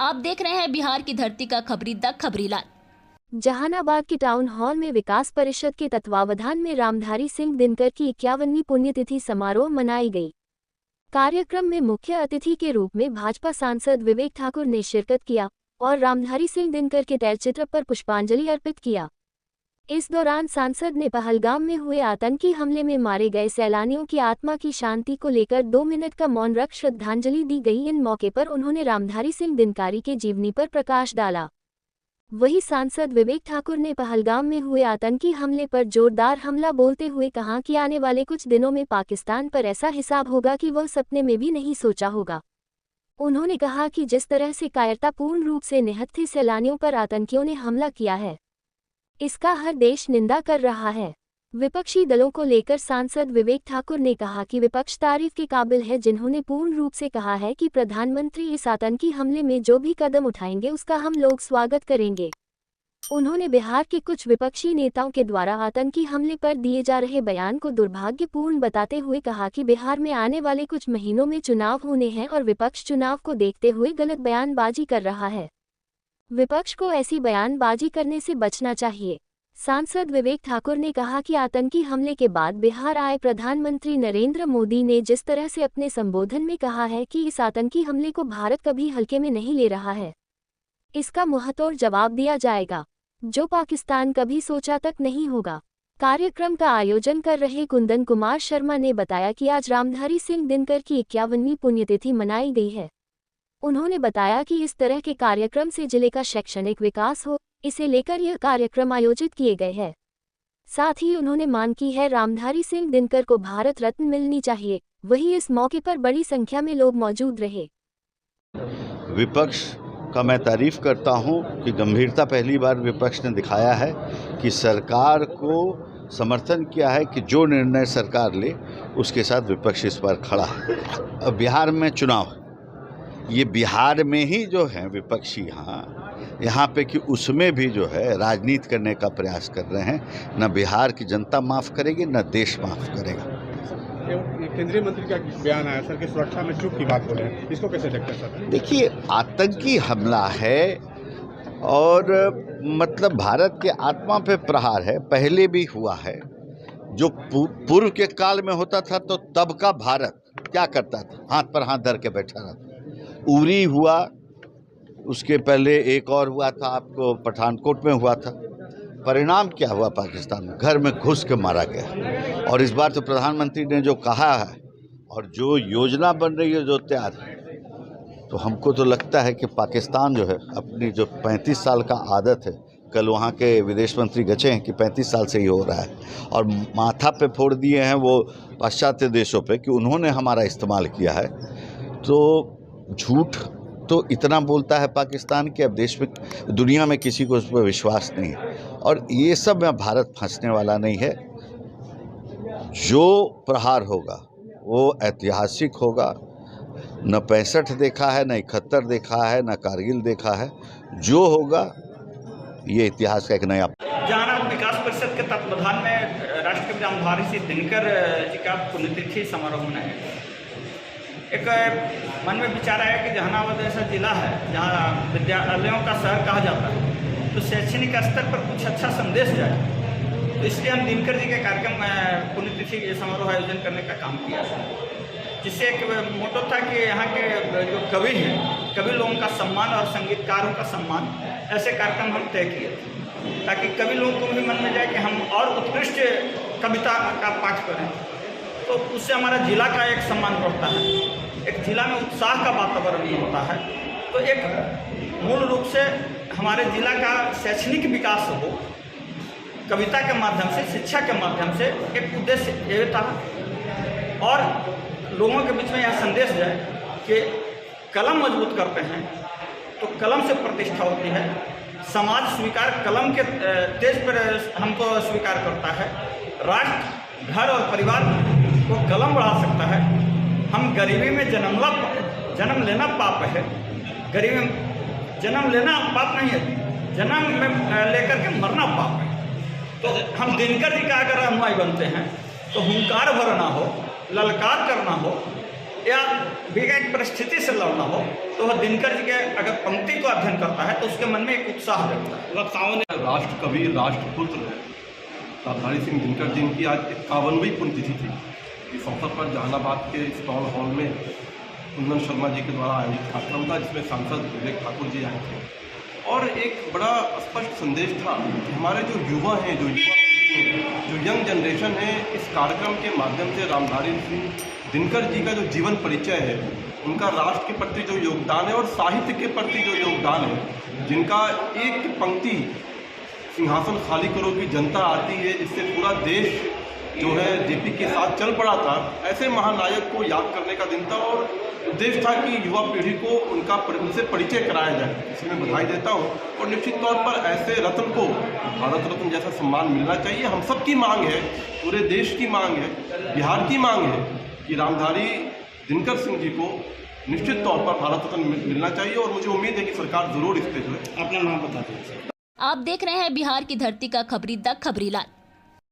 आप देख रहे हैं बिहार की धरती का खबरी द खबरीलाल। जहानाबाद के टाउन हॉल में विकास परिषद के तत्वावधान में रामधारी सिंह दिनकर की 51वीं पुण्यतिथि समारोह मनाई गई। कार्यक्रम में मुख्य अतिथि के रूप में भाजपा सांसद विवेक ठाकुर ने शिरकत किया और रामधारी सिंह दिनकर के तैलचित्र पर पुष्पांजलि अर्पित किया। इस दौरान सांसद ने पहलगाम में हुए आतंकी हमले में मारे गए सैलानियों की आत्मा की शांति को लेकर 2 मिनट का मौन रख श्रद्धांजलि दी गई। इन मौके पर उन्होंने रामधारी सिंह दिनकारी के जीवनी पर प्रकाश डाला। वहीं सांसद विवेक ठाकुर ने पहलगाम में हुए आतंकी हमले पर जोरदार हमला बोलते हुए कहा कि आने वाले कुछ दिनों में पाकिस्तान पर ऐसा हिसाब होगा कि वह सपने में भी नहीं सोचा होगा। उन्होंने कहा कि जिस तरह से कायरतापूर्ण रूप से निहत्थे सैलानियों पर आतंकियों ने हमला किया है, इसका हर देश निंदा कर रहा है। विपक्षी दलों को लेकर सांसद विवेक ठाकुर ने कहा कि विपक्ष तारीफ के काबिल है, जिन्होंने पूर्ण रूप से कहा है कि प्रधानमंत्री इस आतंकी हमले में जो भी कदम उठाएंगे उसका हम लोग स्वागत करेंगे। उन्होंने बिहार के कुछ विपक्षी नेताओं के द्वारा आतंकी हमले पर दिए जा रहे बयान को दुर्भाग्यपूर्ण बताते हुए कहा कि बिहार में आने वाले कुछ महीनों में चुनाव होने हैं और विपक्ष चुनाव को देखते हुए गलत बयानबाजी कर रहा है। विपक्ष को ऐसी बयानबाजी करने से बचना चाहिए। सांसद विवेक ठाकुर ने कहा कि आतंकी हमले के बाद बिहार आए प्रधानमंत्री नरेंद्र मोदी ने जिस तरह से अपने संबोधन में कहा है कि इस आतंकी हमले को भारत कभी हल्के में नहीं ले रहा है, इसका मुंहतोड़ जवाब दिया जाएगा, जो पाकिस्तान कभी सोचा तक नहीं होगा। कार्यक्रम का आयोजन कर रहे कुंदन कुमार शर्मा ने बताया कि आज रामधारी सिंह दिनकर की 51वीं पुण्यतिथि मनाई गई है। उन्होंने बताया कि इस तरह के कार्यक्रम से जिले का शैक्षणिक विकास हो, इसे लेकर यह कार्यक्रम आयोजित किए गए हैं। साथ ही उन्होंने मांग की है रामधारी सिंह दिनकर को भारत रत्न मिलनी चाहिए। वहीं इस मौके पर बड़ी संख्या में लोग मौजूद रहे। विपक्ष का मैं तारीफ करता हूं कि गंभीरता पहली बार विपक्ष ने दिखाया है कि सरकार को समर्थन किया है कि जो निर्णय सरकार ले उसके साथ विपक्ष इस बार खड़ा है। अब बिहार में चुनाव, ये बिहार में ही जो है विपक्षी यहाँ पे कि उसमें भी जो है राजनीति करने का प्रयास कर रहे हैं। न बिहार की जनता माफ़ करेगी, न देश माफ़ करेगा। केंद्रीय मंत्री का बयान आया सर कि सुरक्षा में चूक की बात बोले हैं, इसको कैसे देखते हैं सर? देखिए, आतंकी हमला है और मतलब भारत के आत्मा पे प्रहार है। पहले भी हुआ है, जो पूर्व के काल में होता था तो तब का भारत क्या करता था, हाथ पर हाथ धर के बैठा रहता। उरी हुआ, उसके पहले एक और हुआ था, आपको पठानकोट में हुआ था। परिणाम क्या हुआ? पाकिस्तान में घर में घुस के मारा गया। और इस बार तो प्रधानमंत्री ने जो कहा है और जो योजना बन रही है, जो तैयार है, तो हमको तो लगता है कि पाकिस्तान जो है अपनी जो 35 साल का आदत है, कल वहाँ के विदेश मंत्री गचे हैं कि 35 साल से ही हो रहा है, और माथा पे फोड़ दिए हैं वो पाश्चात्य देशों पे कि उन्होंने हमारा इस्तेमाल किया है। तो झूठ तो इतना बोलता है पाकिस्तान कि अब देश में, दुनिया में किसी को उस पर विश्वास नहीं है। और ये सब में भारत फंसने वाला नहीं है। जो प्रहार होगा वो ऐतिहासिक होगा। न 65 देखा है, न 71 देखा है, न कारगिल देखा है। जो होगा ये इतिहास का एक नया। जहानाबाद विकास परिषद के तत्वावधान में राष्ट्रकवि रामधारी सिंह दिनकर जी का पुण्यतिथि समारोह मनाया गया। एक मन में विचार आया कि जहानाबाद ऐसा जिला है जहाँ विद्यालयों का शहर कहा जाता है, तो शैक्षणिक स्तर पर कुछ अच्छा संदेश जाए, तो इसलिए हम दिनकर जी के कार्यक्रम में पुण्यतिथि समारोह आयोजन करने का काम किया, जिससे एक मोटो था कि यहाँ के जो कवि हैं, कवि लोगों का सम्मान और संगीतकारों का सम्मान, ऐसे कार्यक्रम हम तय किए थे ताकि कवि लोगों को भी मन में जाए कि हम और उत्कृष्ट कविता का पाठ करें, तो उससे हमारा जिला का एक सम्मान बढ़ता है, एक जिला में उत्साह का वातावरण होता है। तो एक मूल रूप से हमारे जिला का शैक्षणिक विकास हो, कविता के माध्यम से, शिक्षा के माध्यम से, एक उद्देश्य ये था। और लोगों के बीच में यह संदेश जाए कि कलम मजबूत करते हैं तो कलम से प्रतिष्ठा होती है। समाज स्वीकार कलम के तेज पर हमको स्वीकार करता है। राष्ट्र, घर और परिवार को कलम बढ़ा सकता है। हम गरीबी में जन्म लेना पाप है, गरीबी में जन्म लेना पाप नहीं है, जन्म में लेकर के मरना पाप है। तो हम दिनकर जी का अगर अनुयायी बनते हैं तो हुंकार भरना हो, ललकार करना हो, या विवेक परिस्थिति से लड़ना हो, तो वह दिनकर जी के अगर पंक्ति को अध्ययन करता है तो उसके मन में एक उत्साह जगता है। वक्ताओं ने राष्ट्र कवि राष्ट्रपुत्र रामधारी सिंह दिनकर जी की आज 51वीं पुण्यतिथि थी। इस अवसर पर जहानाबाद के इस टाउन हॉल में कुंदन शर्मा जी के द्वारा आयोजित कार्यक्रम था, जिसमें सांसद विवेक ठाकुर जी आए थे और एक बड़ा स्पष्ट संदेश था कि हमारे जो युवा हैं, जो युवा पीढ़ी है, जो यंग जनरेशन है, इस कार्यक्रम के माध्यम से रामधारी सिंह दिनकर जी का जो जीवन परिचय है, उनका राष्ट्र के प्रति जो योगदान है और साहित्य के प्रति जो योगदान है, जिनका एक पंक्ति सिंहासन खाली करो की जनता आती है, जिससे पूरा देश जो है जेपी के साथ चल पड़ा था, ऐसे महानायक को याद करने का दिन था और उद्देश्य था कि युवा पीढ़ी को उनसे परिचय कराया जाए। इसलिए मैं बधाई देता हूँ और निश्चित तौर पर ऐसे रत्न को भारत रत्न जैसा सम्मान मिलना चाहिए। हम सब की मांग है, पूरे देश की मांग है, बिहार की मांग है कि रामधारी दिनकर सिंह जी को निश्चित तौर पर भारत रत्न मिलना चाहिए और मुझे उम्मीद है कि सरकार जरूर इस पे जो है। अपना नाम बता दीजिए। आप देख रहे हैं बिहार की धरती का खबरी द खबरीलाल।